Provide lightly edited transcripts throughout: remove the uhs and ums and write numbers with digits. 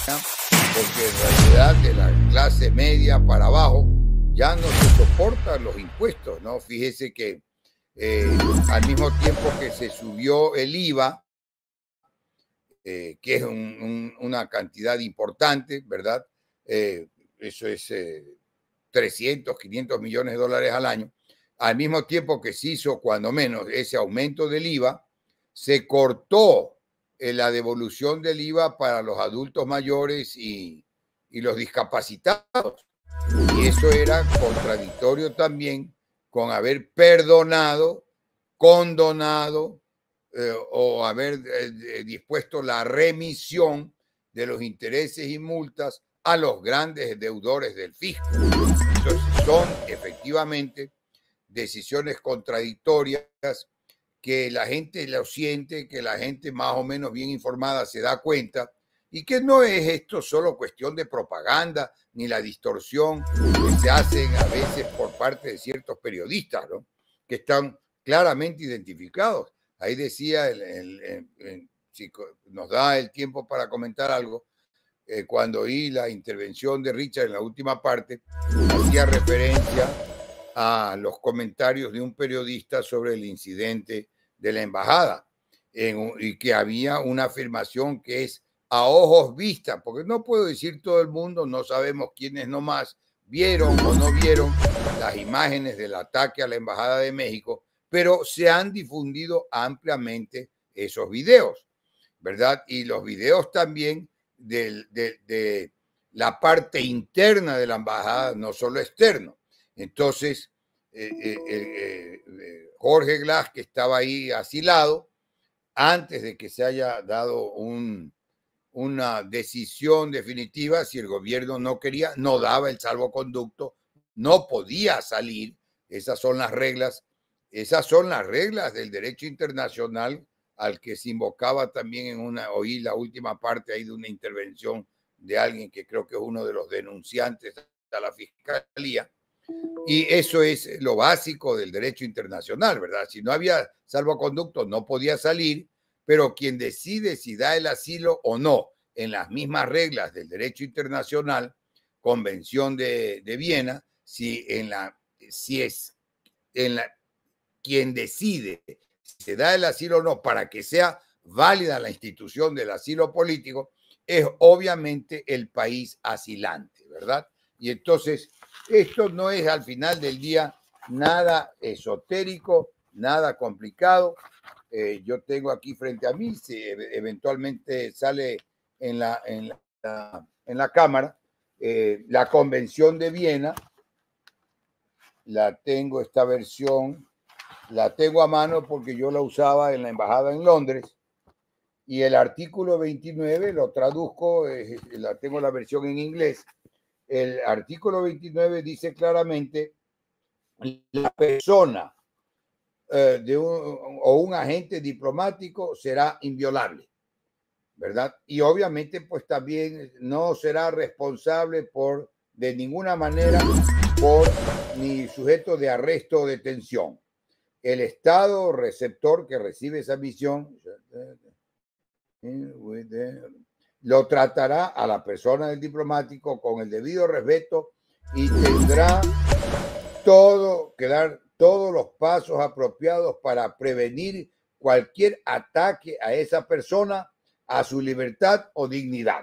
porque en realidad de la clase media para abajo ya no se soportan los impuestos, ¿no? Fíjese que al mismo tiempo que se subió el IVA, que es una cantidad importante, ¿verdad? Eso es 300, 500 millones de dólares al año. Al mismo tiempo que se hizo, cuando menos, ese aumento del IVA, se cortó la devolución del IVA para los adultos mayores y los discapacitados. Y eso era contradictorio también con haber perdonado, condonado o haber dispuesto la remisión de los intereses y multas a los grandes deudores del fisco. Entonces, son efectivamente decisiones contradictorias que la gente lo siente, que la gente más o menos bien informada se da cuenta, y que no es esto solo cuestión de propaganda ni la distorsión que se hace a veces por parte de ciertos periodistas, ¿no? Que están claramente identificados. Ahí decía, si nos da el tiempo para comentar algo, cuando oí la intervención de Richard en la última parte, hacía referencia a los comentarios de un periodista sobre el incidente de la embajada y que había una afirmación que es a ojos vistas, porque no puedo decir todo el mundo, no sabemos quiénes nomás vieron o no vieron las imágenes del ataque a la Embajada de México, pero se han difundido ampliamente esos videos, ¿verdad? Y los videos también de la parte interna de la embajada, no solo externo. Entonces, Jorge Glass, que estaba ahí asilado, antes de que se haya dado una decisión definitiva, si el gobierno no quería, no daba el salvoconducto, no podía salir. Esas son las reglas del derecho internacional al que se invocaba también oí la última parte ahí de una intervención de alguien que creo que es uno de los denunciantes a la fiscalía. Y eso es lo básico del derecho internacional, ¿verdad? Si no había salvoconducto, no podía salir, pero quien decide si da el asilo o no, en las mismas reglas del derecho internacional, Convención de Viena, quien decide si se da el asilo o no para que sea válida la institución del asilo político, es obviamente el país asilante, ¿verdad? Y entonces, esto no es al final del día nada esotérico, nada complicado. Yo tengo aquí frente a mí, si eventualmente sale en la cámara, la Convención de Viena. La tengo, esta versión, la tengo a mano porque yo la usaba en la embajada en Londres. Y el artículo 29 lo traduzco, tengo la versión en inglés. El artículo 29 dice claramente: la persona o un agente diplomático será inviolable, ¿verdad? Y obviamente pues también no será responsable de ninguna manera ni sujeto de arresto o detención. El Estado receptor que recibe esa misión lo tratará a la persona del diplomático con el debido respeto y tendrá que dar todos los pasos apropiados para prevenir cualquier ataque a esa persona, a su libertad o dignidad.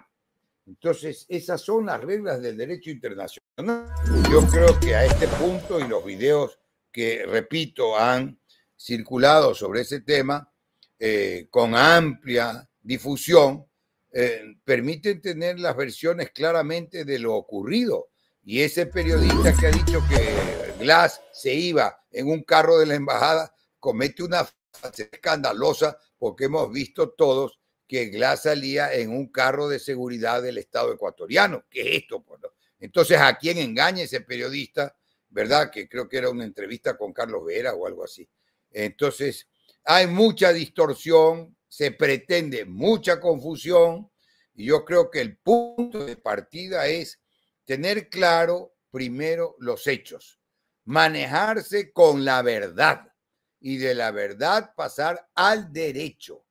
Entonces, esas son las reglas del derecho internacional. Yo creo que a este punto, y los videos que, repito, han circulado sobre ese tema con amplia difusión, permiten tener las versiones claramente de lo ocurrido. Y ese periodista que ha dicho que Glass se iba en un carro de la embajada comete una frase escandalosa, porque hemos visto todos que Glass salía en un carro de seguridad del Estado ecuatoriano. ¿Qué es esto? Entonces, ¿a quién engaña ese periodista? ¿Verdad? Que creo que era una entrevista con Carlos Vera o algo así. Entonces, hay mucha distorsión, se pretende mucha confusión, y yo creo que el punto de partida es tener claro primero los hechos, manejarse con la verdad y de la verdad pasar al derecho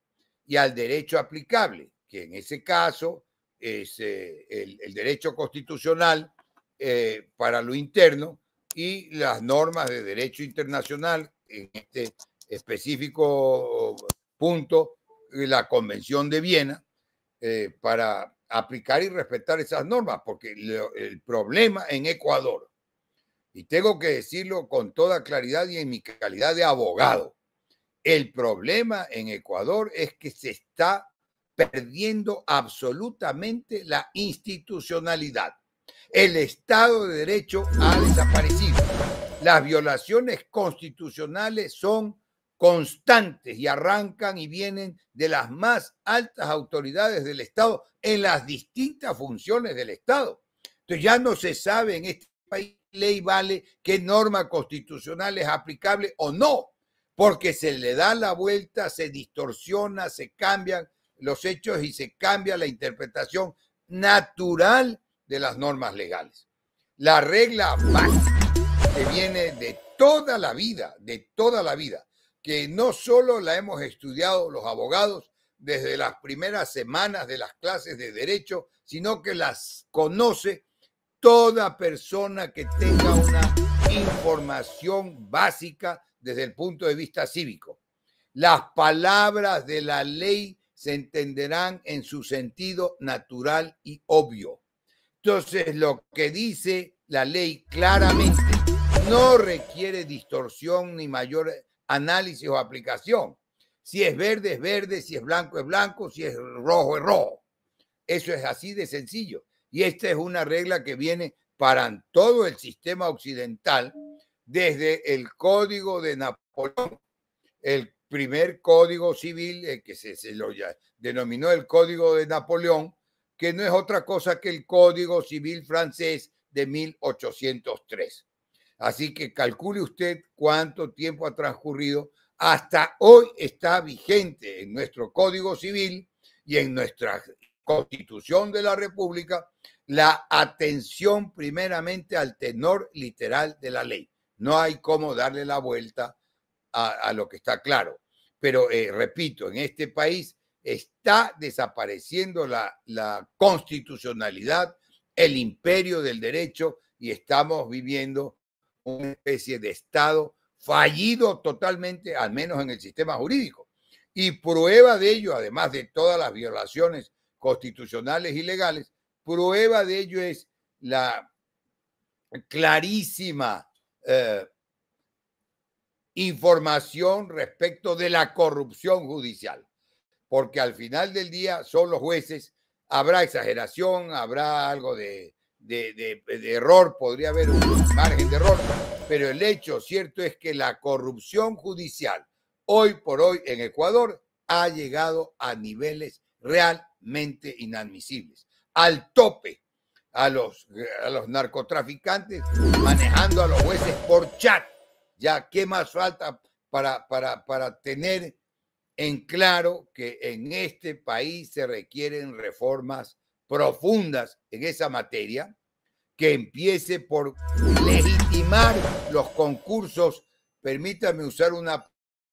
y al derecho aplicable, que en ese caso es el derecho constitucional para lo interno y las normas de derecho internacional, en este específico punto, la Convención de Viena, para aplicar y respetar esas normas, porque el problema en Ecuador, y tengo que decirlo con toda claridad y en mi calidad de abogado, el problema en Ecuador es que se está perdiendo absolutamente la institucionalidad. El Estado de Derecho ha desaparecido. Las violaciones constitucionales son constantes y arrancan y vienen de las más altas autoridades del Estado en las distintas funciones del Estado. Entonces ya no se sabe en este país qué ley vale, qué norma constitucional es aplicable o no, porque se le da la vuelta, se distorsiona, se cambian los hechos y se cambia la interpretación natural de las normas legales. La regla básica que viene de toda la vida, que no solo la hemos estudiado los abogados desde las primeras semanas de las clases de derecho, sino que las conoce toda persona que tenga una información básica desde el punto de vista cívico. Las palabras de la ley se entenderán en su sentido natural y obvio. Entonces, lo que dice la ley claramente no requiere distorsión ni mayor análisis o aplicación. Si es verde, si es blanco, si es rojo, es rojo. Eso es así de sencillo. Y esta es una regla que viene para todo el sistema occidental desde el Código de Napoleón, el primer código civil que se lo denominó el Código de Napoleón, que no es otra cosa que el Código Civil francés de 1803. Así que calcule usted cuánto tiempo ha transcurrido. Hasta hoy está vigente en nuestro Código Civil y en nuestra Constitución de la República la atención primeramente al tenor literal de la ley. No hay cómo darle la vuelta a lo que está claro. Pero repito, en este país está desapareciendo la constitucionalidad, el imperio del derecho, y estamos viviendo una especie de Estado fallido totalmente, al menos en el sistema jurídico. Y prueba de ello, además de todas las violaciones constitucionales y legales, prueba de ello es la clarísima información respecto de la corrupción judicial, porque al final del día son los jueces, habrá exageración, habrá algo de error, podría haber un margen de error, pero el hecho cierto es que la corrupción judicial hoy por hoy en Ecuador ha llegado a niveles realmente inadmisibles, al tope, a los narcotraficantes manejando a los jueces por chat. Ya, ¿qué más falta para tener en claro que en este país se requieren reformas profundas en esa materia, que empiece por legitimar los concursos? Permítame usar una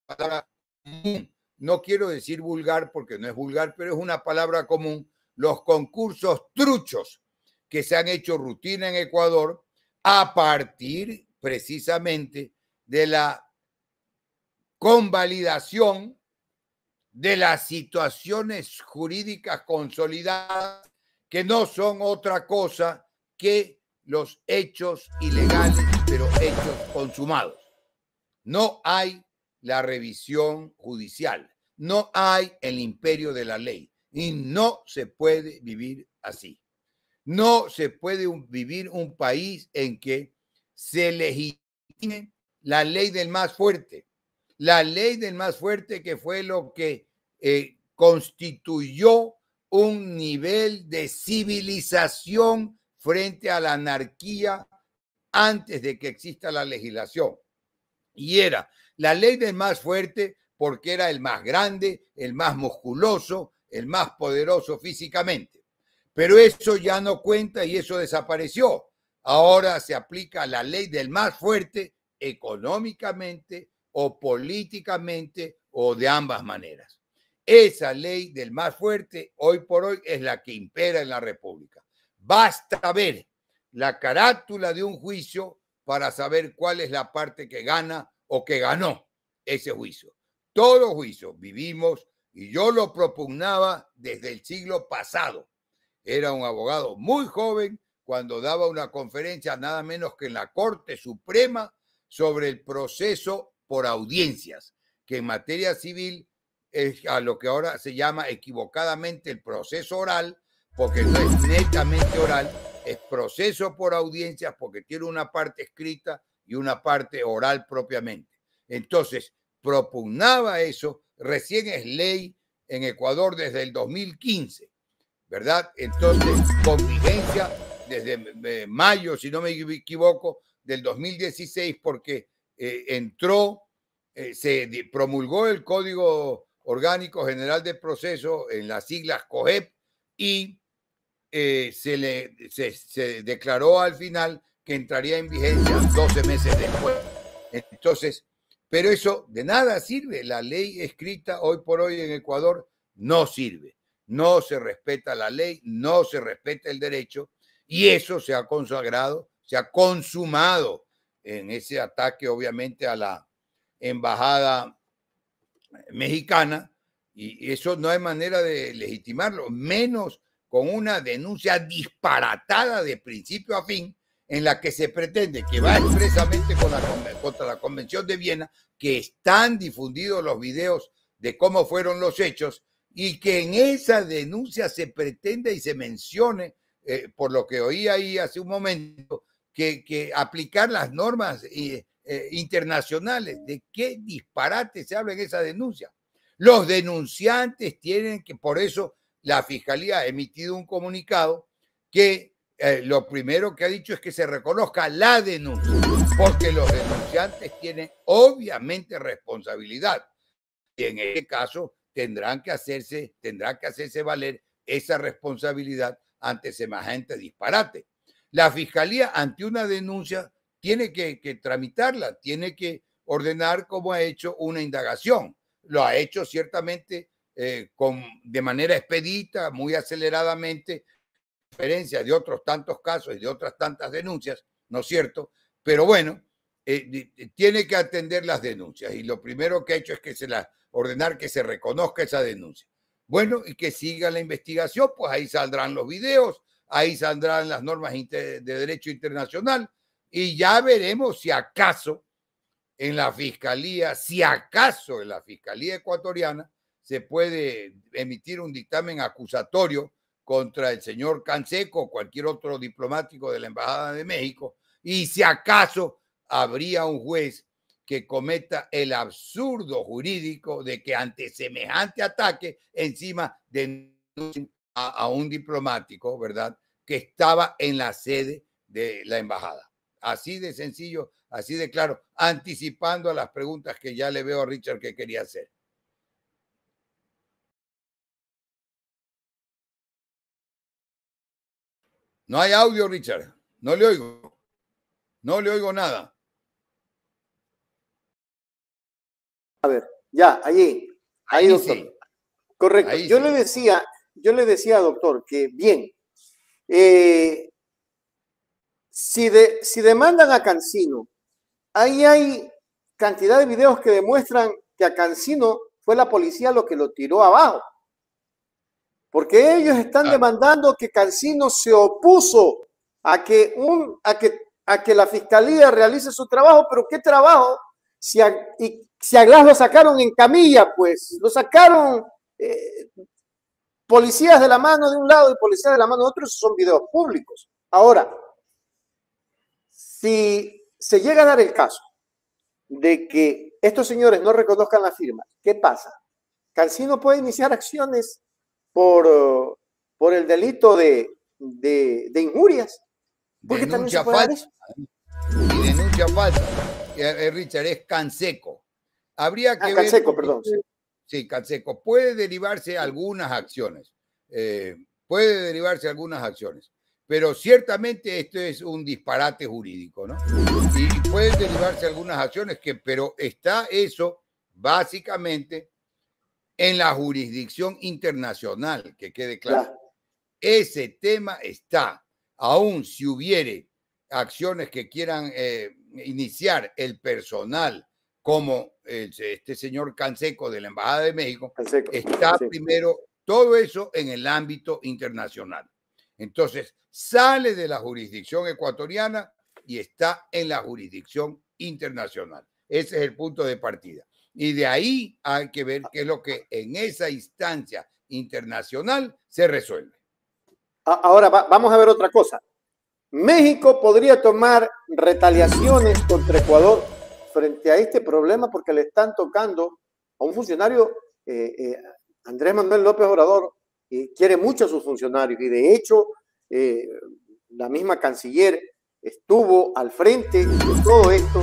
palabra común, no quiero decir vulgar porque no es vulgar, pero es una palabra común, los concursos truchos que se han hecho rutina en Ecuador a partir precisamente de la convalidación de las situaciones jurídicas consolidadas que no son otra cosa que los hechos ilegales, pero hechos consumados. No hay la revisión judicial, no hay el imperio de la ley y no se puede vivir así. No se puede vivir un país en que se legitime la ley del más fuerte. La ley del más fuerte, que fue lo que constituyó un nivel de civilización frente a la anarquía antes de que exista la legislación. Y era la ley del más fuerte porque era el más grande, el más musculoso, el más poderoso físicamente. Pero eso ya no cuenta y eso desapareció. Ahora se aplica la ley del más fuerte económicamente o políticamente o de ambas maneras. Esa ley del más fuerte, hoy por hoy, es la que impera en la República. Basta ver la carátula de un juicio para saber cuál es la parte que gana o que ganó ese juicio. Todo juicio vivimos, y yo lo propugnaba desde el siglo pasado. Era un abogado muy joven cuando daba una conferencia nada menos que en la Corte Suprema sobre el proceso por audiencias, que en materia civil es a lo que ahora se llama equivocadamente el proceso oral, porque no es netamente oral, es proceso por audiencias porque tiene una parte escrita y una parte oral propiamente. Entonces, propugnaba eso, recién es ley en Ecuador desde el 2015, ¿verdad? Entonces, con vigencia desde mayo, si no me equivoco, del 2016, porque se promulgó el Código Orgánico General de Proceso en las siglas COGEP y se declaró al final que entraría en vigencia 12 meses después. Entonces, pero eso de nada sirve. La ley escrita hoy por hoy en Ecuador no sirve. No se respeta la ley, no se respeta el derecho, y eso se ha consagrado, se ha consumado en ese ataque, obviamente, a la embajada mexicana, y eso no hay manera de legitimarlo, menos con una denuncia disparatada de principio a fin, en la que se pretende que va expresamente contra la Convención de Viena, que están difundidos los videos de cómo fueron los hechos, y que en esa denuncia se pretende y se mencione, por lo que oí ahí hace un momento, que aplicar las normas internacionales. ¿De qué disparate se habla en esa denuncia? Los denunciantes tienen que, por eso la Fiscalía ha emitido un comunicado que lo primero que ha dicho es que se reconozca la denuncia, porque los denunciantes tienen obviamente responsabilidad, y en este caso tendrá que hacerse valer esa responsabilidad ante semejante disparate. La Fiscalía, ante una denuncia, tiene que tramitarla, tiene que ordenar, como ha hecho, una indagación. Lo ha hecho ciertamente de manera expedita, muy aceleradamente, a diferencia de otros tantos casos y de otras tantas denuncias, ¿no es cierto? Pero bueno, tiene que atender las denuncias, y lo primero que ha hecho es que ordenar que se reconozca esa denuncia. Bueno, y que siga la investigación, pues ahí saldrán los videos, ahí saldrán las normas de derecho internacional, y ya veremos si acaso en la Fiscalía ecuatoriana se puede emitir un dictamen acusatorio contra el señor Canseco o cualquier otro diplomático de la Embajada de México, y si acaso habría un juez que cometa el absurdo jurídico de que ante semejante ataque encima denuncien a un diplomático, ¿verdad?, que estaba en la sede de la embajada. Así de sencillo, así de claro, anticipando a las preguntas que ya le veo a Richard que quería hacer. No hay audio, Richard. No le oigo. No le oigo nada. A ver, ya, ahí doctor. Sí. Correcto. Ahí yo le decía, doctor, que bien, si demandan a Cancino, ahí hay cantidad de videos que demuestran que a Cancino fue la policía lo que lo tiró abajo. Porque ellos están demandando que Cancino se opuso a que la fiscalía realice su trabajo. Pero ¿qué trabajo? Si a Glass lo sacaron en camilla, pues lo sacaron policías de la mano de un lado y policías de la mano de otro. Son videos públicos. Ahora, si se llega a dar el caso de que estos señores no reconozcan la firma, ¿qué pasa? Cancino puede iniciar acciones por el delito de injurias. Denuncia falsa. Y denuncia falsa. Richard, es Canseco. Habría que ver. Canseco, perdón. Sí, Canseco. Puede derivarse algunas acciones. Pero ciertamente esto es un disparate jurídico, ¿no? Y pueden derivarse algunas acciones pero está eso básicamente en la jurisdicción internacional, que quede claro. Ya. Ese tema está, aun si hubiere acciones que quieran iniciar el personal, como este señor Canseco de la Embajada de México, Canseco, está sí. primero todo eso en el ámbito internacional. Entonces, sale de la jurisdicción ecuatoriana y está en la jurisdicción internacional. Ese es el punto de partida. Y de ahí hay que ver qué es lo que en esa instancia internacional se resuelve. Ahora vamos a ver otra cosa. México podría tomar retaliaciones contra Ecuador frente a este problema porque le están tocando a un funcionario, Andrés Manuel López Obrador, quiere mucho a sus funcionarios y de hecho la misma canciller estuvo al frente de todo esto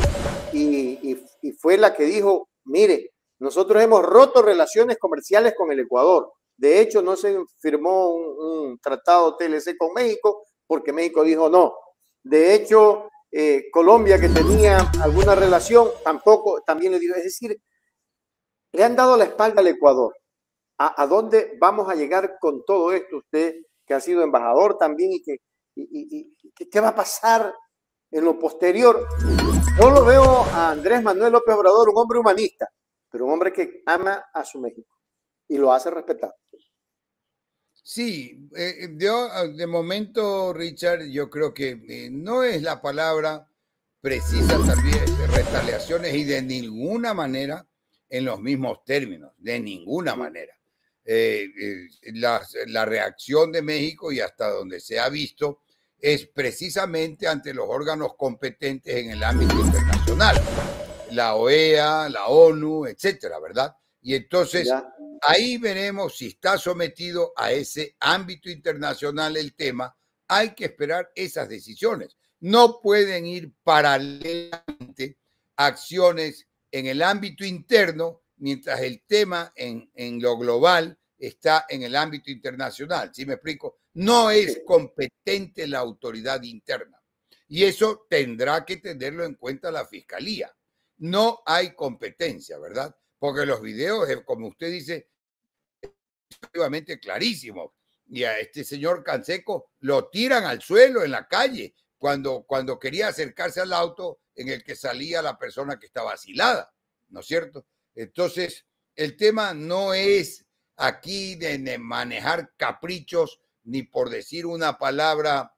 y fue la que dijo, mire, nosotros hemos roto relaciones comerciales con el Ecuador. De hecho, no se firmó un tratado TLC con México porque México dijo no. De hecho, Colombia, que tenía alguna relación, tampoco, también le dijo. Es decir, le han dado la espalda al Ecuador. ¿A dónde vamos a llegar con todo esto? Usted, que ha sido embajador también, ¿qué va a pasar en lo posterior? Yo lo veo a Andrés Manuel López Obrador, un hombre humanista, pero un hombre que ama a su México y lo hace respetar. Sí, yo de momento, Richard, yo creo que no es la palabra precisa también de retaliaciones y de ninguna manera en los mismos términos, de ninguna manera. La reacción de México y hasta donde se ha visto es precisamente ante los órganos competentes en el ámbito internacional, la OEA, la ONU, etcétera, ¿verdad? Y entonces ahí veremos si está sometido a ese ámbito internacional el tema. Hay que esperar esas decisiones. No pueden ir paralelamente acciones en el ámbito interno mientras el tema en lo global está en el ámbito internacional. ¿Sí me explico? No es competente la autoridad interna. Y eso tendrá que tenerlo en cuenta la Fiscalía. No hay competencia, ¿verdad? Porque los videos, como usted dice, efectivamente clarísimos. Y a este señor Canseco lo tiran al suelo en la calle cuando quería acercarse al auto en el que salía la persona que estaba asilada, ¿no es cierto? Entonces, el tema no es aquí de manejar caprichos, ni por decir una palabra,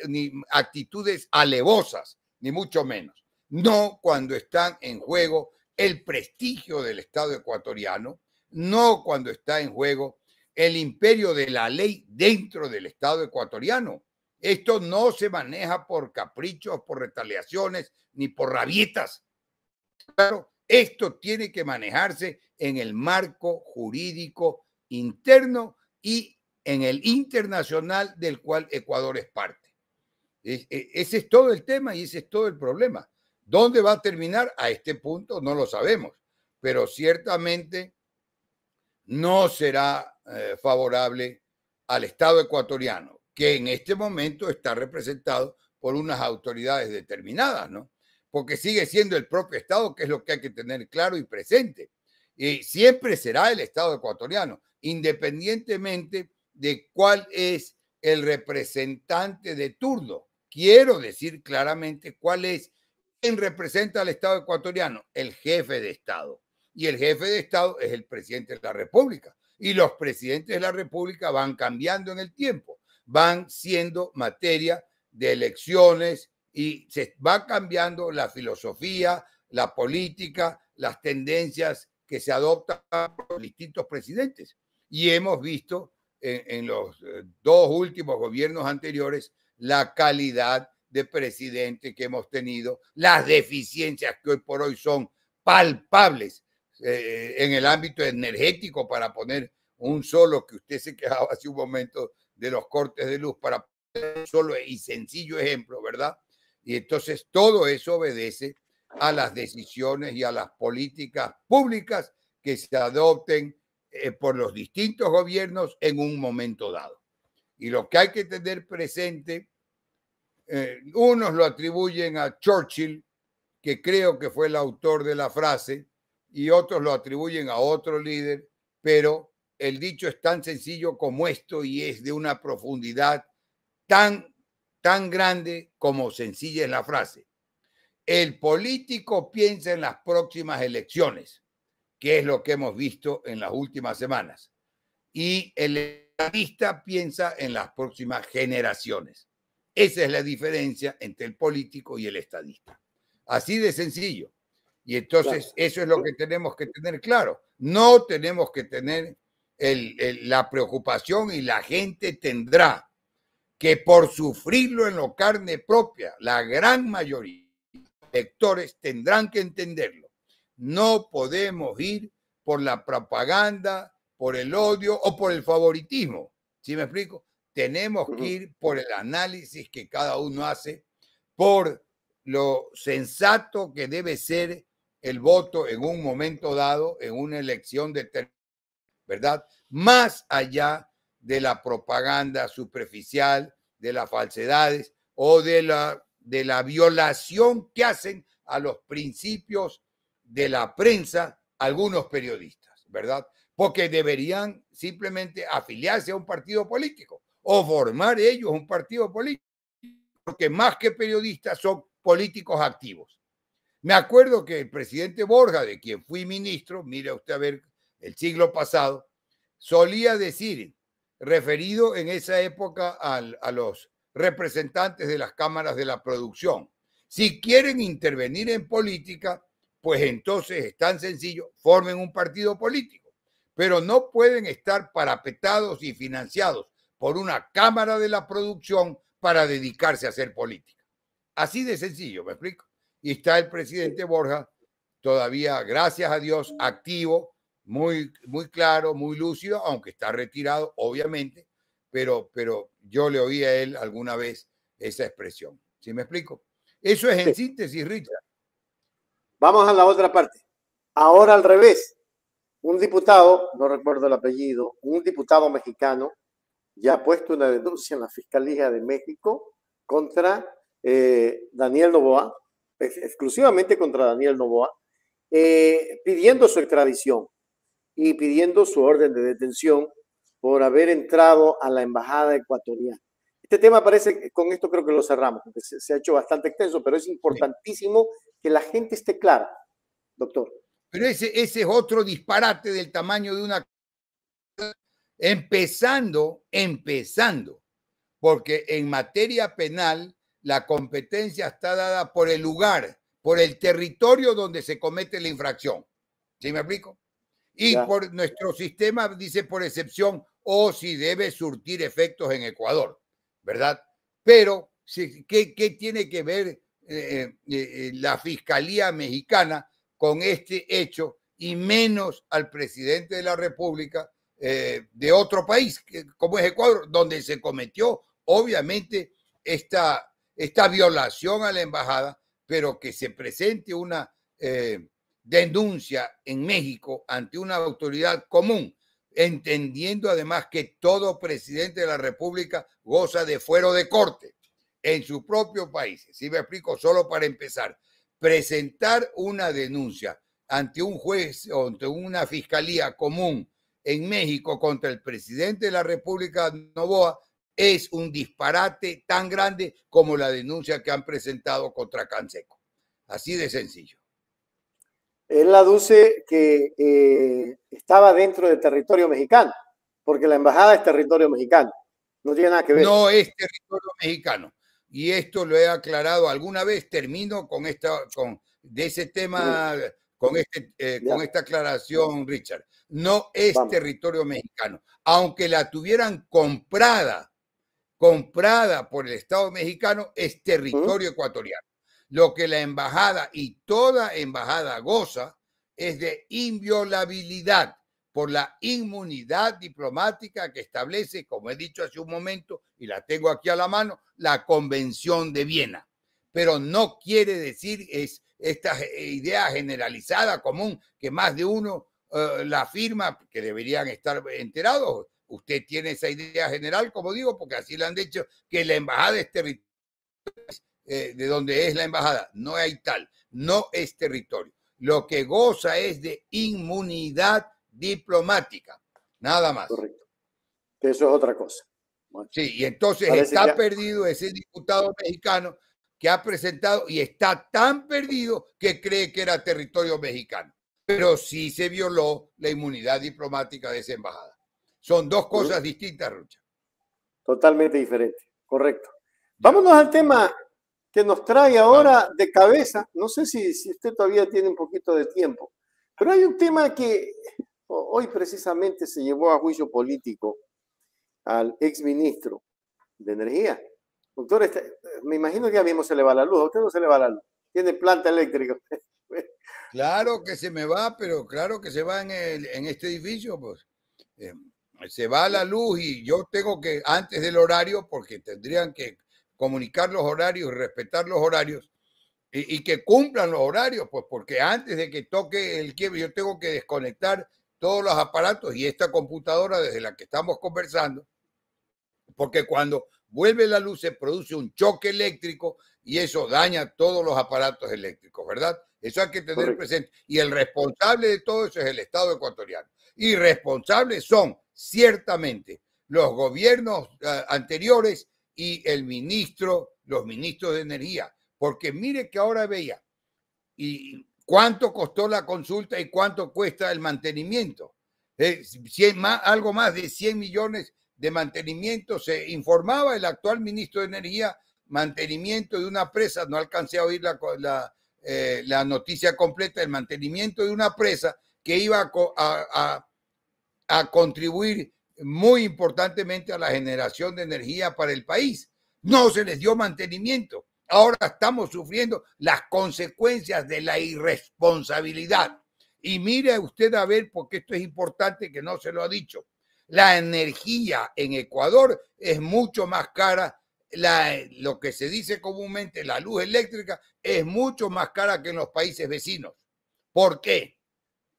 ni actitudes alevosas, ni mucho menos. No cuando están en juego el prestigio del Estado ecuatoriano, no cuando está en juego el imperio de la ley dentro del Estado ecuatoriano. Esto no se maneja por caprichos, por retaliaciones, ni por rabietas. Claro, esto tiene que manejarse en el marco jurídico interno y en el internacional del cual Ecuador es parte. Ese es todo el tema y ese es todo el problema. ¿Dónde va a terminar? A este punto no lo sabemos, pero ciertamente no será favorable al Estado ecuatoriano, que en este momento está representado por unas autoridades determinadas, ¿no? Porque sigue siendo el propio Estado, que es lo que hay que tener claro y presente. Y siempre será el Estado ecuatoriano, independientemente de cuál es el representante de turno. Quiero decir claramente cuál es quien representa al Estado ecuatoriano, el jefe de Estado. Y el jefe de Estado es el presidente de la República. Y los presidentes de la República van cambiando en el tiempo, van siendo materia de elecciones y se va cambiando la filosofía, la política, las tendencias que se adoptan por distintos presidentes. Y hemos visto en los dos últimos gobiernos anteriores la calidad de presidente que hemos tenido, las deficiencias que hoy por hoy son palpables en el ámbito energético, para poner un solo, que usted se quejaba hace un momento de los cortes de luz, para poner un solo y sencillo ejemplo, ¿verdad? Y entonces todo eso obedece a las decisiones y a las políticas públicas que se adopten por los distintos gobiernos en un momento dado. Y lo que hay que tener presente, unos lo atribuyen a Churchill, que creo que fue el autor de la frase, y otros lo atribuyen a otro líder, pero el dicho es tan sencillo como esto y es de una profundidad tan grande como sencilla es la frase. El político piensa en las próximas elecciones, que es lo que hemos visto en las últimas semanas, y el estadista piensa en las próximas generaciones. Esa es la diferencia entre el político y el estadista. Así de sencillo. Y entonces eso es lo que tenemos que tener claro. No tenemos que tener la preocupación, y la gente tendrá que, por sufrirlo en lo carne propia, la gran mayoría de lectores tendrán que entenderlo. No podemos ir por la propaganda, por el odio o por el favoritismo. ¿Sí me explico? Tenemos que ir por el análisis que cada uno hace, por lo sensato que debe ser el voto en un momento dado, en una elección determinada, ¿verdad? Más allá de la propaganda superficial, de las falsedades o de la violación que hacen a los principios de la prensa algunos periodistas, ¿verdad? Porque deberían simplemente afiliarse a un partido político o formar ellos un partido político, porque más que periodistas son políticos activos. Me acuerdo que el presidente Borja, de quien fui ministro, mire usted a ver, el siglo pasado, solía decir, referido en esa época a los representantes de las cámaras de la producción, si quieren intervenir en política, pues entonces es tan sencillo, formen un partido político, pero no pueden estar parapetados y financiados por una cámara de la producción para dedicarse a hacer política. Así de sencillo, ¿me explico? Y está el presidente Borja todavía, gracias a Dios, activo, muy claro, muy lúcido, aunque está retirado, obviamente, pero yo le oí a él alguna vez esa expresión. ¿Sí me explico? Eso es en síntesis, Richard. Vamos a la otra parte. Ahora al revés. Un diputado, no recuerdo el apellido, un diputado mexicano ya ha puesto una denuncia en la Fiscalía de México contra Daniel Noboa, exclusivamente contra Daniel Noboa, pidiendo su extradición y pidiendo su orden de detención por haber entrado a la embajada ecuatoriana. Este tema parece, con esto creo que lo cerramos, porque se ha hecho bastante extenso, pero es importantísimo que la gente esté clara, doctor. Pero ese es otro disparate del tamaño de una... Empezando, porque en materia penal la competencia está dada por el lugar, por el territorio donde se comete la infracción. ¿Sí me explico? Y por nuestro sistema dice por excepción, o si debe surtir efectos en Ecuador, ¿verdad? Pero, ¿qué tiene que ver la Fiscalía Mexicana con este hecho, y menos al presidente de la República de otro país, como es Ecuador, donde se cometió obviamente esta violación a la embajada, pero que se presente una denuncia en México ante una autoridad común, entendiendo además que todo presidente de la República goza de fuero de corte en su propio país. Si me explico, solo para empezar, presentar una denuncia ante un juez o ante una fiscalía común en México contra el presidente de la República, Noboa, es un disparate tan grande como la denuncia que han presentado contra Canseco. Así de sencillo. Él aduce que estaba dentro del territorio mexicano, porque la embajada es territorio mexicano. No tiene nada que ver. No es territorio mexicano. Y esto lo he aclarado alguna vez. Termino con ese tema, con esta aclaración, Richard. No es territorio mexicano. Aunque la tuvieran comprada por el Estado mexicano, es territorio ecuatoriano. Lo que la embajada y toda embajada goza es de inviolabilidad por la inmunidad diplomática que establece, como he dicho hace un momento, y la tengo aquí a la mano, la Convención de Viena. Pero no quiere decir esta idea generalizada, común, que más de uno la firma, que deberían estar enterados. Usted tiene esa idea general, como digo, porque así le han dicho, que la embajada es territorio de donde es la embajada. No hay tal, no es territorio. lo que goza es de inmunidad diplomática, nada más. Correcto. Que eso es otra cosa. Bueno, sí, y entonces parece está que... perdido ese diputado mexicano que ha presentado y está tan perdido que cree que era territorio mexicano. Pero sí se violó la inmunidad diplomática de esa embajada. Son dos cosas distintas, Rucha. Totalmente diferente, correcto. Vámonos al tema que nos trae ahora de cabeza. No sé si usted todavía tiene un poquito de tiempo, pero hay un tema que hoy precisamente se llevó a juicio político al exministro de Energía. Doctor, me imagino que ya mismo se le va la luz. ¿A usted no se le va la luz? Tiene planta eléctrica. Claro que se me va, pero claro que se va en este edificio, pues. Se va la luz y yo tengo que, antes del horario, porque tendrían que comunicar los horarios y respetar los horarios y que cumplan los horarios, pues porque antes de que toque el quiebre yo tengo que desconectar todos los aparatos y esta computadora desde la que estamos conversando, porque cuando vuelve la luz se produce un choque eléctrico y eso daña todos los aparatos eléctricos, ¿verdad? Eso hay que tener presente. Y el responsable de todo eso es el Estado ecuatoriano. Y responsables son ciertamente los gobiernos anteriores y los ministros de Energía. Porque mire que ahora veía y cuánto costó la consulta y cuánto cuesta el mantenimiento. Algo más de 100 millones de mantenimiento. Se informaba el actual ministro de Energía, mantenimiento de una presa, no alcancé a oír la noticia completa, el mantenimiento de una presa que iba a contribuir muy importantemente a la generación de energía para el país. No se les dio mantenimiento. Ahora estamos sufriendo las consecuencias de la irresponsabilidad. Y mire usted a ver, porque esto es importante que no se lo ha dicho. La energía en Ecuador es mucho más cara. Lo que se dice comúnmente, la luz eléctrica, es mucho más cara que en los países vecinos. ¿Por qué?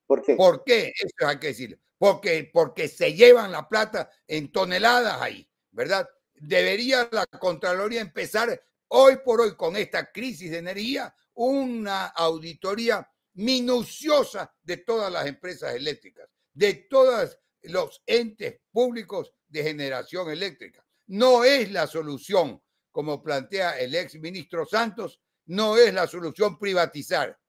¿Por qué? ¿Por qué? Eso hay que decirlo. Porque se llevan la plata en toneladas ahí, ¿verdad? Debería la Contraloría empezar hoy por hoy con esta crisis de energía una auditoría minuciosa de todas las empresas eléctricas, de todos los entes públicos de generación eléctrica. No es la solución, como plantea el ex ministro Santos, no es la solución privatizar.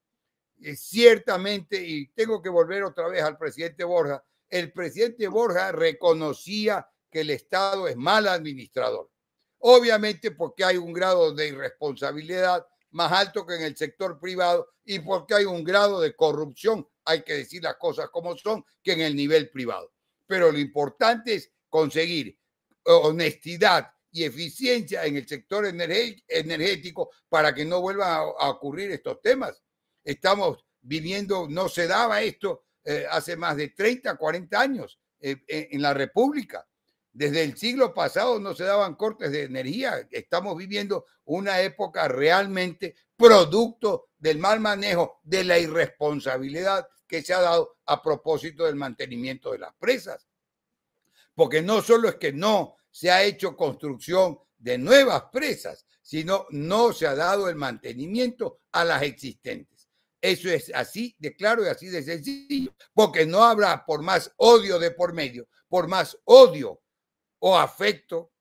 Ciertamente, y tengo que volver otra vez al presidente Borja, el presidente Borja reconocía que el Estado es mal administrador. Obviamente porque hay un grado de irresponsabilidad más alto que en el sector privado y porque hay un grado de corrupción, hay que decir las cosas como son, que en el nivel privado. Pero lo importante es conseguir honestidad y eficiencia en el sector energético para que no vuelvan a ocurrir estos temas. Estamos viviendo, no se daba esto hace más de 30, 40 años en la República. Desde el siglo pasado no se daban cortes de energía. Estamos viviendo una época realmente producto del mal manejo, de la irresponsabilidad que se ha dado a propósito del mantenimiento de las presas. Porque no solo es que no se ha hecho construcción de nuevas presas, sino no se ha dado el mantenimiento a las existentes. Eso es así de claro y así de sencillo, porque no habrá, por más odio de por medio, por más odio o afecto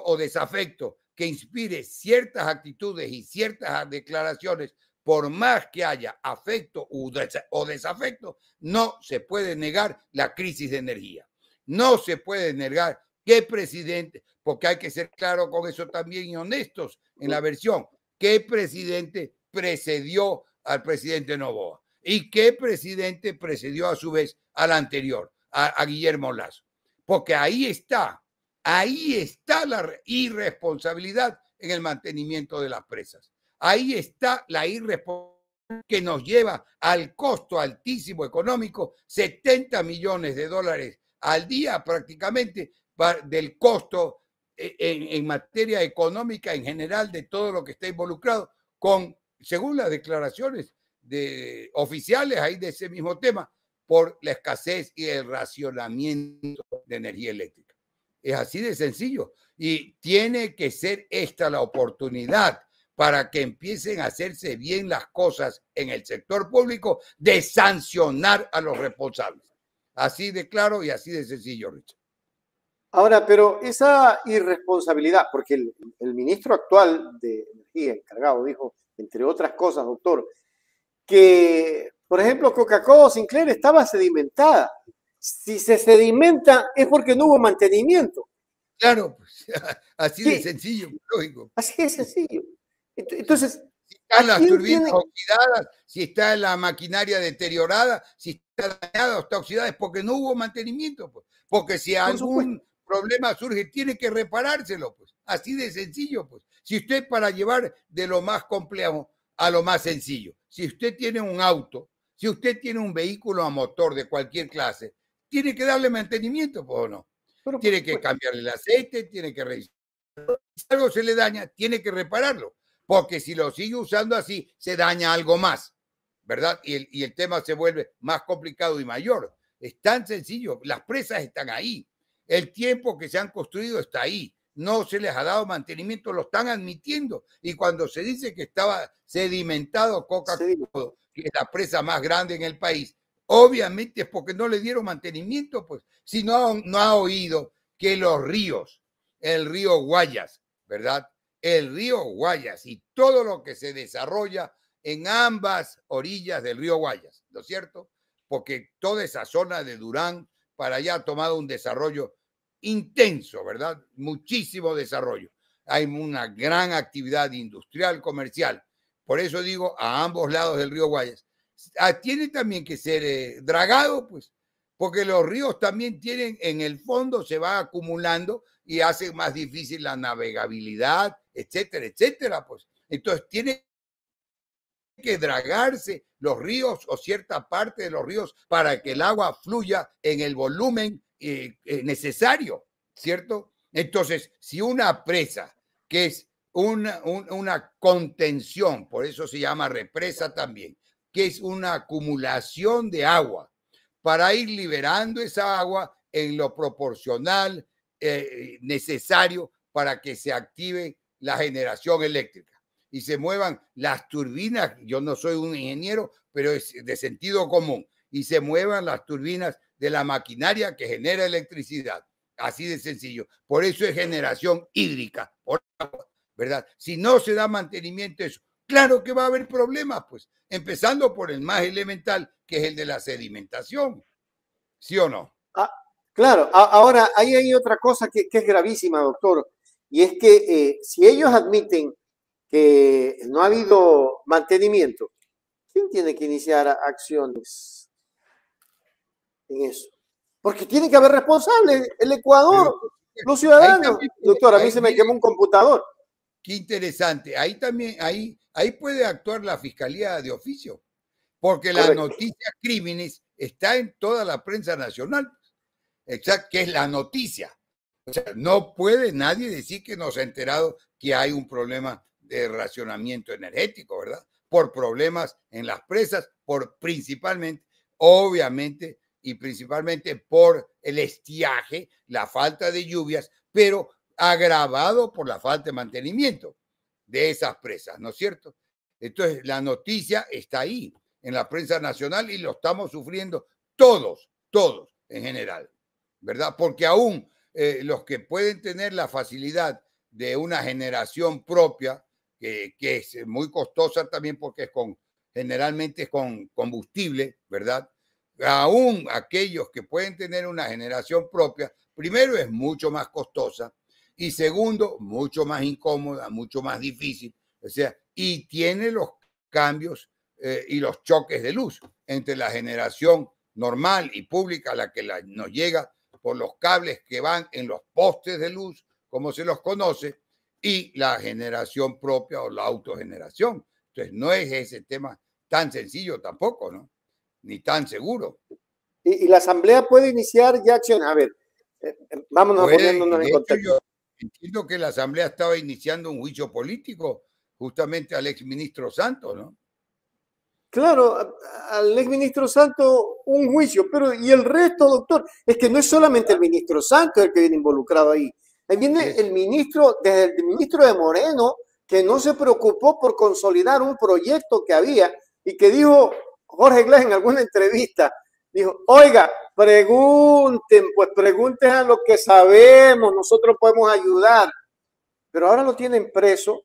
o desafecto que inspire ciertas actitudes y ciertas declaraciones, por más que haya afecto o desafecto, no se puede negar la crisis de energía. No se puede negar qué presidente, porque hay que ser claro con eso también y honestos en la versión, qué presidente precedió al presidente Noboa y qué presidente precedió a su vez al anterior, a Guillermo Lasso. Porque ahí está la irresponsabilidad en el mantenimiento de las presas. Ahí está la irresponsabilidad que nos lleva al costo altísimo económico, 70 millones de dólares al día prácticamente del costo en materia económica en general de todo lo que está involucrado, según las declaraciones oficiales ahí de ese mismo tema, por la escasez y el racionamiento de energía eléctrica. Es así de sencillo y tiene que ser esta la oportunidad para que empiecen a hacerse bien las cosas en el sector público, de sancionar a los responsables. Así de claro y así de sencillo, Richard. Ahora, pero esa irresponsabilidad, porque el ministro actual de Energía, encargado, dijo, entre otras cosas, doctor, que, por ejemplo, Coca-Cola Sinclair estaba sedimentada. Si se sedimenta es porque no hubo mantenimiento. Claro, pues, así de sencillo, lógico. Así de sencillo. Entonces, si están las turbinas oxidadas, si está la maquinaria deteriorada, si está dañada o está oxidada, es porque no hubo mantenimiento, pues. Porque si algún problema surge, tiene que reparárselo, pues. Así de sencillo, pues. Si usted, para llevar de lo más complejo a lo más sencillo, si usted tiene un auto, si usted tiene un vehículo a motor de cualquier clase, tiene que darle mantenimiento, pues, ¿o no? Pero, tiene que cambiarle el aceite, tiene que revisar. Si algo se le daña, tiene que repararlo, porque si lo sigue usando así, se daña algo más, ¿verdad? Y el tema se vuelve más complicado y mayor. Es tan sencillo, las presas están ahí, el tiempo que se han construido está ahí, no se les ha dado mantenimiento, lo están admitiendo. Y cuando se dice que estaba sedimentado Coca-Cola, que es la presa más grande en el país, obviamente es porque no le dieron mantenimiento, pues. Si no ha oído que los ríos, el río Guayas, ¿verdad? El río Guayas y todo lo que se desarrolla en ambas orillas del río Guayas, ¿no es cierto? Porque toda esa zona de Durán para allá ha tomado un desarrollo intenso, ¿verdad? Muchísimo desarrollo. Hay una gran actividad industrial, comercial. Por eso digo, a ambos lados del río Guayas. Tiene también que ser dragado, pues, porque los ríos también tienen, en el fondo se va acumulando y hace más difícil la navegabilidad, etcétera, etcétera, pues. Entonces tiene que dragarse los ríos o cierta parte de los ríos para que el agua fluya en el volumen necesario, ¿cierto? Entonces, si una presa, que es una contención, por eso se llama represa también, que es una acumulación de agua, para ir liberando esa agua en lo proporcional necesario para que se active la generación eléctrica y se muevan las turbinas. Yo no soy un ingeniero, pero es de sentido común, y se muevan las turbinas de la maquinaria que genera electricidad. Así de sencillo. Por eso es generación hídrica, por agua, ¿verdad? Si no se da mantenimiento a eso, claro que va a haber problemas, pues, empezando por el más elemental, que es el de la sedimentación. ¿Sí o no? Claro, ahora ahí hay otra cosa que es gravísima, doctor, y es que si ellos admiten que no ha habido mantenimiento, ¿quién tiene que iniciar acciones en eso? Porque tiene que haber responsables, el Ecuador, los ciudadanos. Doctor, a mí se me quemó un computador. Qué interesante. Ahí también, ahí puede actuar la Fiscalía de Oficio, porque la noticia crímenes está en toda la prensa nacional, exacto, que es la noticia. O sea, no puede nadie decir que no se ha enterado que hay un problema de racionamiento energético, ¿verdad? Por problemas en las presas, principalmente, obviamente, y principalmente por el estiaje, la falta de lluvias, pero agravado por la falta de mantenimiento de esas presas, ¿no es cierto? Entonces, la noticia está ahí, en la prensa nacional, y lo estamos sufriendo todos en general, ¿verdad? Porque aún los que pueden tener la facilidad de una generación propia, que es muy costosa también porque generalmente es con combustible, ¿verdad? Aún aquellos que pueden tener una generación propia, primero es mucho más costosa y segundo, mucho más incómoda, mucho más difícil, o sea, y tiene los cambios y los choques de luz entre la generación normal y pública, la que nos llega por los cables que van en los postes de luz, como se los conoce, y la generación propia o la autogeneración. Entonces, no es ese tema tan sencillo tampoco, ¿no? Ni tan seguro. ¿Y la Asamblea puede iniciar ya acción? A ver, vámonos poniéndonos en contexto. Yo entiendo que la Asamblea estaba iniciando un juicio político justamente al exministro Santos, ¿no? Claro, al exministro Santos un juicio, pero ¿y el resto, doctor? Es que no es solamente el ministro Santos el que viene involucrado ahí. Ahí viene el ministro, desde el ministro de Moreno que no se preocupó por consolidar un proyecto que había y que dijo Jorge Glass en alguna entrevista, dijo, oiga, pregunten, pues pregunten a lo que sabemos, nosotros podemos ayudar. Pero ahora lo tienen preso,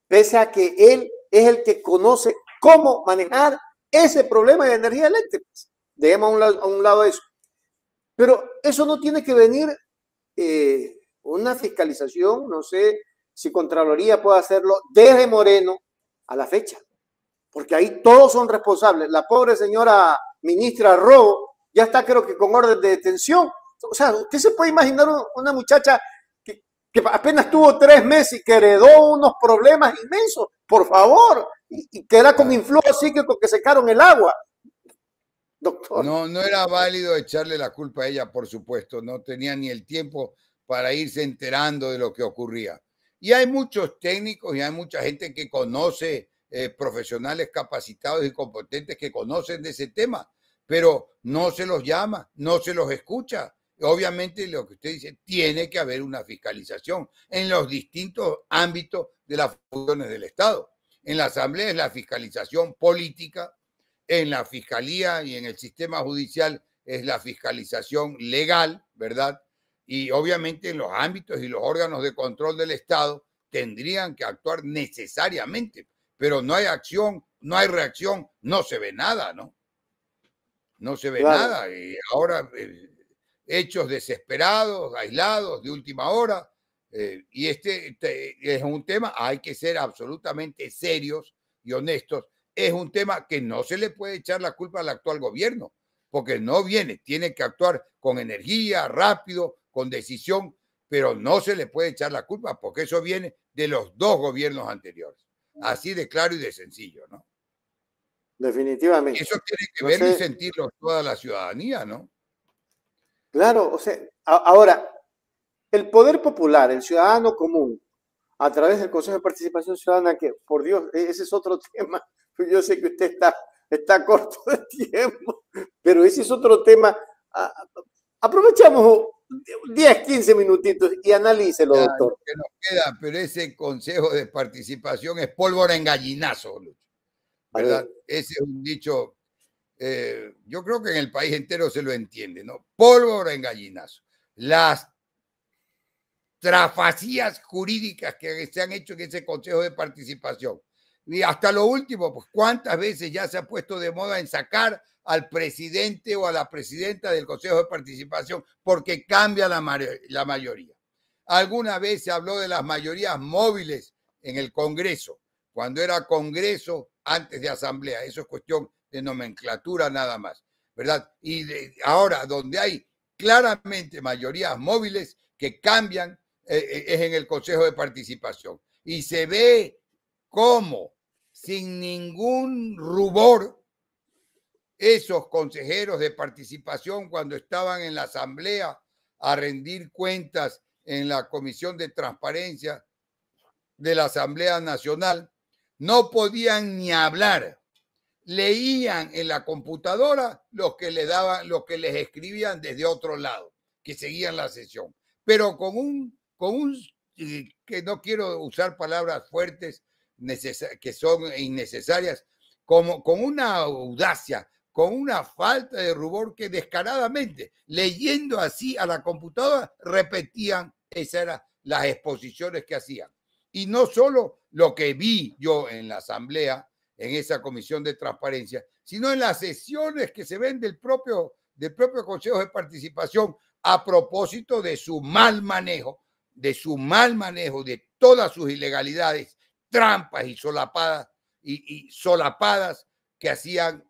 pese a que él es el que conoce cómo manejar ese problema de energía eléctrica. Dejemos a un lado eso. Pero eso no tiene que venir una fiscalización, no sé si Contraloría puede hacerlo desde Moreno a la fecha, porque ahí todos son responsables. La pobre señora ministra Robo ya está, creo que con orden de detención. O sea, usted se puede imaginar una muchacha que apenas tuvo 3 meses y que heredó unos problemas inmensos, por favor, y que era con influjo psíquico que secaron el agua. Doctor. No, no era válido echarle la culpa a ella, por supuesto, no tenía ni el tiempo para irse enterando de lo que ocurría. Y hay muchos técnicos y hay mucha gente que conoce, profesionales capacitados y competentes que conocen de ese tema, pero no se los llama, no se los escucha. Obviamente lo que usted dice, tiene que haber una fiscalización en los distintos ámbitos de las funciones del Estado. En la Asamblea es la fiscalización política, en la Fiscalía y en el sistema judicial es la fiscalización legal, ¿verdad? Y obviamente en los ámbitos y los órganos de control del Estado tendrían que actuar necesariamente, pero no hay acción, no hay reacción, no se ve nada, ¿no? No se ve nada. Y ahora hechos desesperados, aislados, de última hora, y este es un tema, hay que ser absolutamente serios y honestos. Es un tema que no se le puede echar la culpa al actual gobierno, porque no viene, tiene que actuar con energía, rápido, con decisión, pero no se le puede echar la culpa, porque eso viene de los 2 gobiernos anteriores. Así de claro y de sencillo, ¿no? Definitivamente. Eso tiene que verlo y sentirlo toda la ciudadanía, ¿no? Claro, o sea, ahora, el poder popular, el ciudadano común, a través del Consejo de Participación Ciudadana, que por Dios, ese es otro tema. Yo sé que usted está corto de tiempo, pero ese es otro tema. Aprovechamos 10, 15 minutitos y analícelo, ya, doctor. Lo que nos queda, pero ese Consejo de Participación es pólvora en gallinazo, ¿verdad? Ese es un dicho, yo creo que en el país entero se lo entiende, ¿no? Pólvora en gallinazo. Las trafacías jurídicas que se han hecho en ese Consejo de Participación. Y hasta lo último, pues cuántas veces ya se ha puesto de moda en sacar al presidente o a la presidenta del Consejo de Participación porque cambia la mayoría. Alguna vez se habló de las mayorías móviles en el Congreso, cuando era Congreso antes de Asamblea. Eso es cuestión de nomenclatura nada más, ¿verdad? Y ahora, donde hay claramente mayorías móviles que cambian, es en el Consejo de Participación. Y se ve cómo, sin ningún rubor, esos consejeros de participación, cuando estaban en la Asamblea a rendir cuentas en la Comisión de Transparencia de la Asamblea Nacional, no podían ni hablar. Leían en la computadora lo que les daban, lo que les escribían desde otro lado, que seguían la sesión. Pero con un que no quiero usar palabras fuertes que son innecesarias, como con una audacia, con una falta de rubor que descaradamente, leyendo así a la computadora, repetían, esas eran las exposiciones que hacían. Y no solo lo que vi yo en la Asamblea, en esa Comisión de Transparencia, sino en las sesiones que se ven del propio Consejo de Participación a propósito de su mal manejo, de todas sus ilegalidades, trampas y solapadas que hacían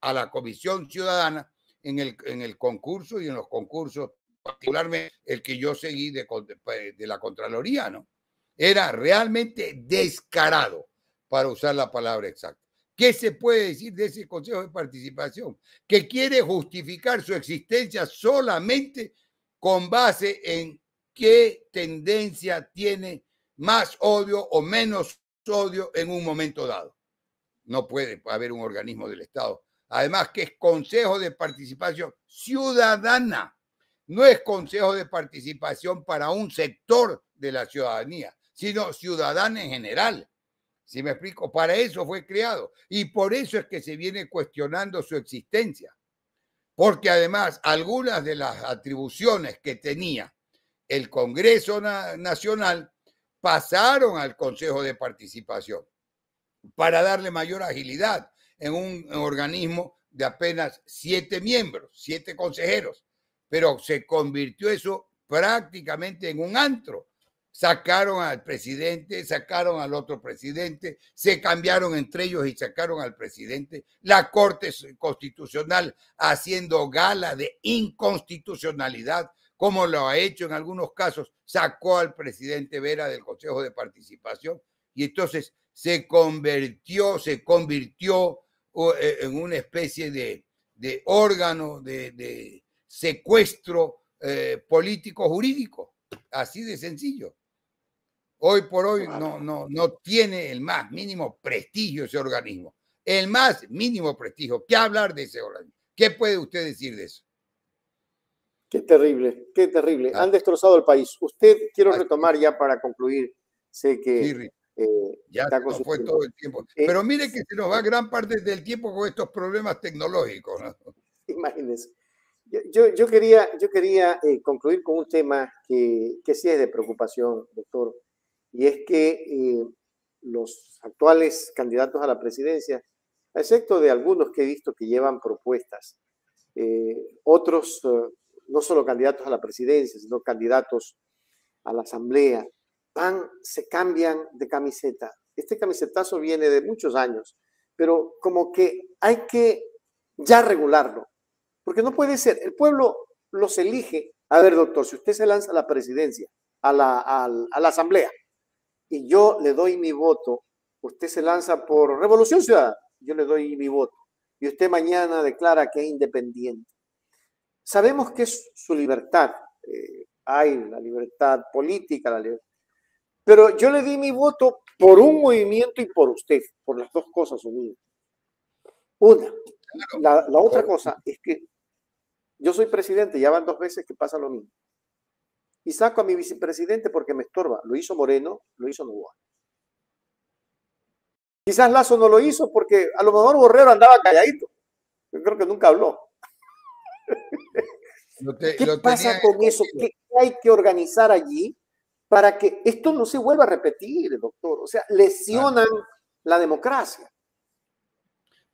a la Comisión Ciudadana en el concurso y en los concursos, particularmente el que yo seguí de la Contraloría, ¿no? Era realmente descarado, para usar la palabra exacta. ¿Qué se puede decir de ese Consejo de Participación? Que quiere justificar su existencia solamente con base en qué tendencia tiene más odio o menos odio en un momento dado. No puede haber un organismo del Estado. Además que es Consejo de Participación Ciudadana. No es Consejo de Participación para un sector de la ciudadanía, sino ciudadana en general. ¿Sí me explico? Para eso fue creado. Y por eso es que se viene cuestionando su existencia. Porque además algunas de las atribuciones que tenía el Congreso Nacional pasaron al Consejo de Participación para darle mayor agilidad en un organismo de apenas 7 miembros, 7 consejeros. Pero se convirtió eso prácticamente en un antro. Sacaron al presidente, sacaron al otro presidente, se cambiaron entre ellos y sacaron al presidente. La Corte Constitucional haciendo gala de inconstitucionalidad, como lo ha hecho en algunos casos, sacó al presidente Vera del Consejo de Participación y entonces se convirtió en una especie de órgano de secuestro político-jurídico, así de sencillo. Hoy por hoy no tiene el más mínimo prestigio ese organismo. El más mínimo prestigio. ¿Qué hablar de ese organismo? ¿Qué puede usted decir de eso? Qué terrible, qué terrible. Han destrozado el país. Usted, quiero retomar ya para concluir. Sé que ya está se con nos su fue tiempo. todo el tiempo. Pero mire que se nos va gran parte del tiempo con estos problemas tecnológicos, ¿no? Imagínense. Yo quería concluir con un tema que sí es de preocupación, doctor, y es que los actuales candidatos a la presidencia, a excepto de algunos que he visto que llevan propuestas, otros no solo candidatos a la presidencia, sino candidatos a la asamblea, se cambian de camiseta. Este camisetazo viene de muchos años, pero como que hay que ya regularlo. Porque no puede ser, el pueblo los elige. A ver, doctor, si usted se lanza a la presidencia, a la asamblea, y yo le doy mi voto, usted se lanza por Revolución Ciudadana, yo le doy mi voto, y usted mañana declara que es independiente. Sabemos que es su libertad, hay la libertad política, la libertad. Pero yo le di mi voto por un movimiento y por usted, por las dos cosas unidas. Una. La otra cosa es que yo soy presidente, ya van 2 veces que pasa lo mismo. Y saco a mi vicepresidente porque me estorba. Lo hizo Moreno, lo hizo Noboa. Quizás Lazo no lo hizo porque a lo mejor Borrero andaba calladito. Yo creo que nunca habló. ¿Qué pasa con eso? ¿Qué hay que organizar allí para que esto no se vuelva a repetir, doctor? O sea, lesionan la democracia.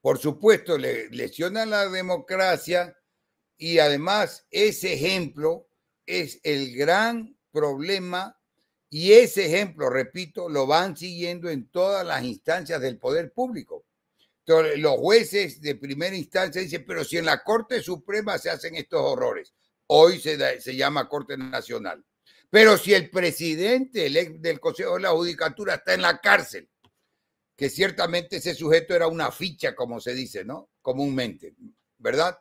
Por supuesto, lesionan la democracia. Y además, ese ejemplo es el gran problema y ese ejemplo, repito, lo van siguiendo en todas las instancias del poder público. Entonces, los jueces de primera instancia dicen, pero si en la Corte Suprema se hacen estos horrores, hoy se llama Corte Nacional. Pero si el presidente del Consejo de la Judicatura está en la cárcel, que ciertamente ese sujeto era una ficha, como se dice, ¿no? Comúnmente, ¿verdad?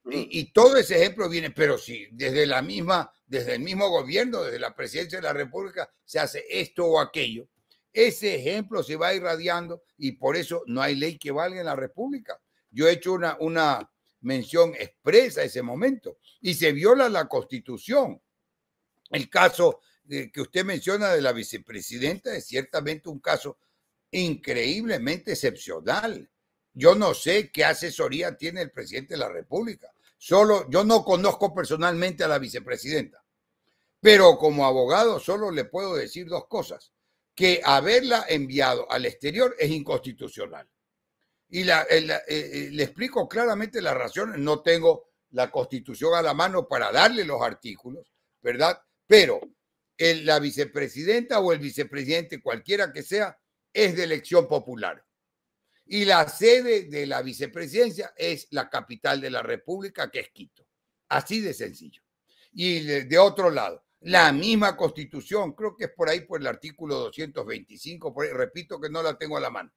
Y todo ese ejemplo viene, pero si desde el mismo gobierno, desde la presidencia de la República, se hace esto o aquello, ese ejemplo se va irradiando y por eso no hay ley que valga en la República. Yo he hecho una mención expresa a ese momento y se viola la Constitución. El caso que usted menciona de la vicepresidenta es ciertamente un caso increíblemente excepcional. Yo no sé qué asesoría tiene el presidente de la República. Yo no conozco personalmente a la vicepresidenta, pero como abogado solo le puedo decir 2 cosas. Que haberla enviado al exterior es inconstitucional. Y le explico claramente las razones. No tengo la Constitución a la mano para darle los artículos, ¿verdad? Pero la vicepresidenta o el vicepresidente, cualquiera que sea, es de elección popular. Y la sede de la vicepresidencia es la capital de la República, que es Quito. Así de sencillo. Y de otro lado, la misma Constitución, creo que es por ahí por el artículo 225, por ahí, repito que no la tengo a la mano,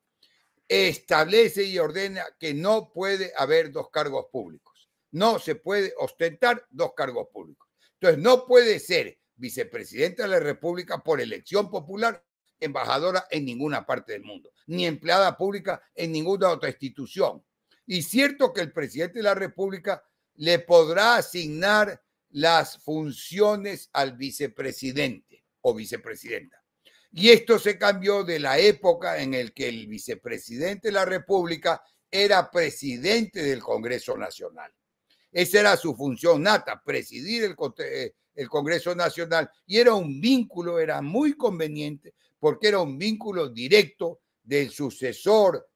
establece y ordena que no puede haber 2 cargos públicos. No se puede ostentar 2 cargos públicos. Entonces, no puede ser vicepresidenta de la República por elección popular, embajadora en ninguna parte del mundo, ni empleada pública en ninguna otra institución. Y cierto que el presidente de la República le podrá asignar las funciones al vicepresidente o vicepresidenta, Y esto se cambió de la época en el que el vicepresidente de la República era presidente del Congreso Nacional. Esa era su función nata, presidir el Congreso Nacional, y era un vínculo, era muy conveniente, porque era un vínculo directo del sucesor,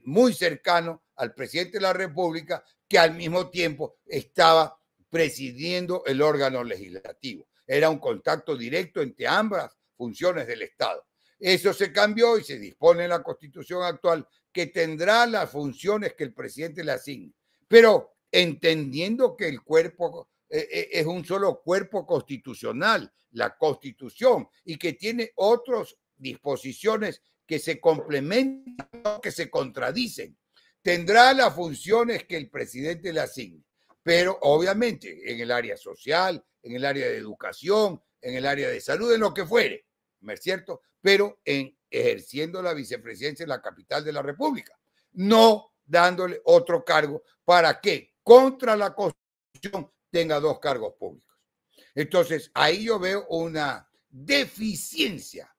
muy cercano al presidente de la República, que al mismo tiempo estaba presidiendo el órgano legislativo. Era un contacto directo entre ambas funciones del Estado. Eso se cambió y se dispone en la Constitución actual que tendrá las funciones que el presidente le asigne, pero entendiendo que el cuerpo es un solo cuerpo constitucional, la Constitución, y que tiene otras disposiciones que se complementan, que se contradicen. Tendrá las funciones que el presidente le asigne, pero obviamente en el área social, en el área de educación, en el área de salud, en lo que fuere, ¿no es cierto? Pero ejerciendo la vicepresidencia en la capital de la República, no dándole otro cargo para que contra la Constitución tenga dos cargos públicos. Entonces, ahí yo veo una deficiencia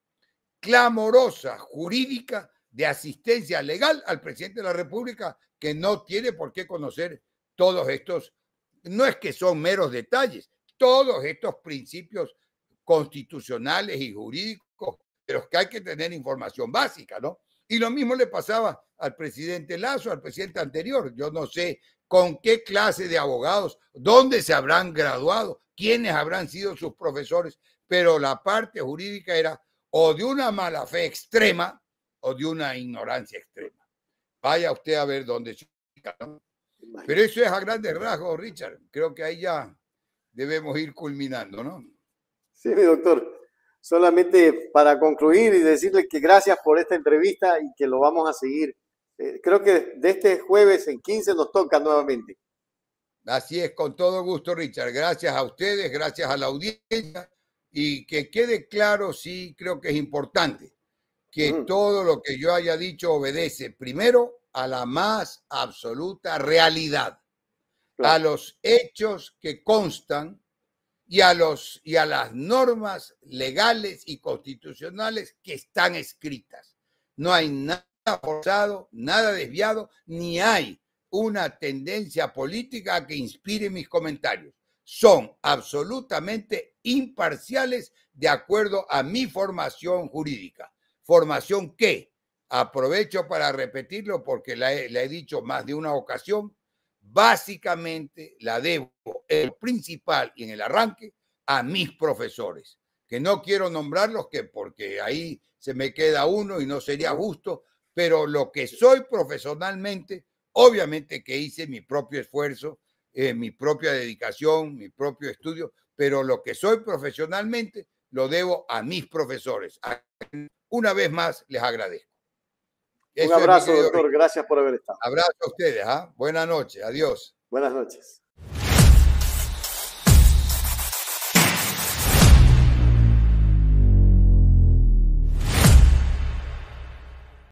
clamorosa jurídica de asistencia legal al presidente de la República, que no tiene por qué conocer todos estos, no es que son meros detalles, todos estos principios constitucionales y jurídicos de los que hay que tener información básica, ¿no? Y lo mismo le pasaba al presidente Lasso, al presidente anterior. Yo no sé con qué clase de abogados, dónde se habrán graduado, quiénes habrán sido sus profesores, pero la parte jurídica era o de una mala fe extrema o de una ignorancia extrema. Vaya usted a ver dónde se ubica, ¿no? Pero eso es a grandes rasgos, Richard. Creo que ahí ya debemos ir culminando, ¿no? Sí, mi doctor. Solamente para concluir y decirle que gracias por esta entrevista y que lo vamos a seguir. Creo que de este jueves en 15 nos toca nuevamente. Así es, con todo gusto, Richard. Gracias a ustedes, gracias a la audiencia, y que quede claro, sí, creo que es importante que todo lo que yo haya dicho obedece primero a la más absoluta realidad, claro, a los hechos que constan y a las normas legales y constitucionales que están escritas. No hay nada forzado, nada desviado, ni hay una tendencia política que inspire mis comentarios. Son absolutamente imparciales de acuerdo a mi formación jurídica. Formación que, aprovecho para repetirlo porque la he dicho más de una ocasión, básicamente la debo en el principal y en el arranque a mis profesores, que no quiero nombrarlos porque ahí se me queda uno y no sería justo, pero lo que soy profesionalmente, obviamente que hice mi propio esfuerzo, mi propia dedicación, mi propio estudio, pero lo que soy profesionalmente lo debo a mis profesores. Una vez más les agradezco. Un abrazo, doctor. Gracias por haber estado. Abrazo a ustedes. Buenas noches. Adiós. Buenas noches.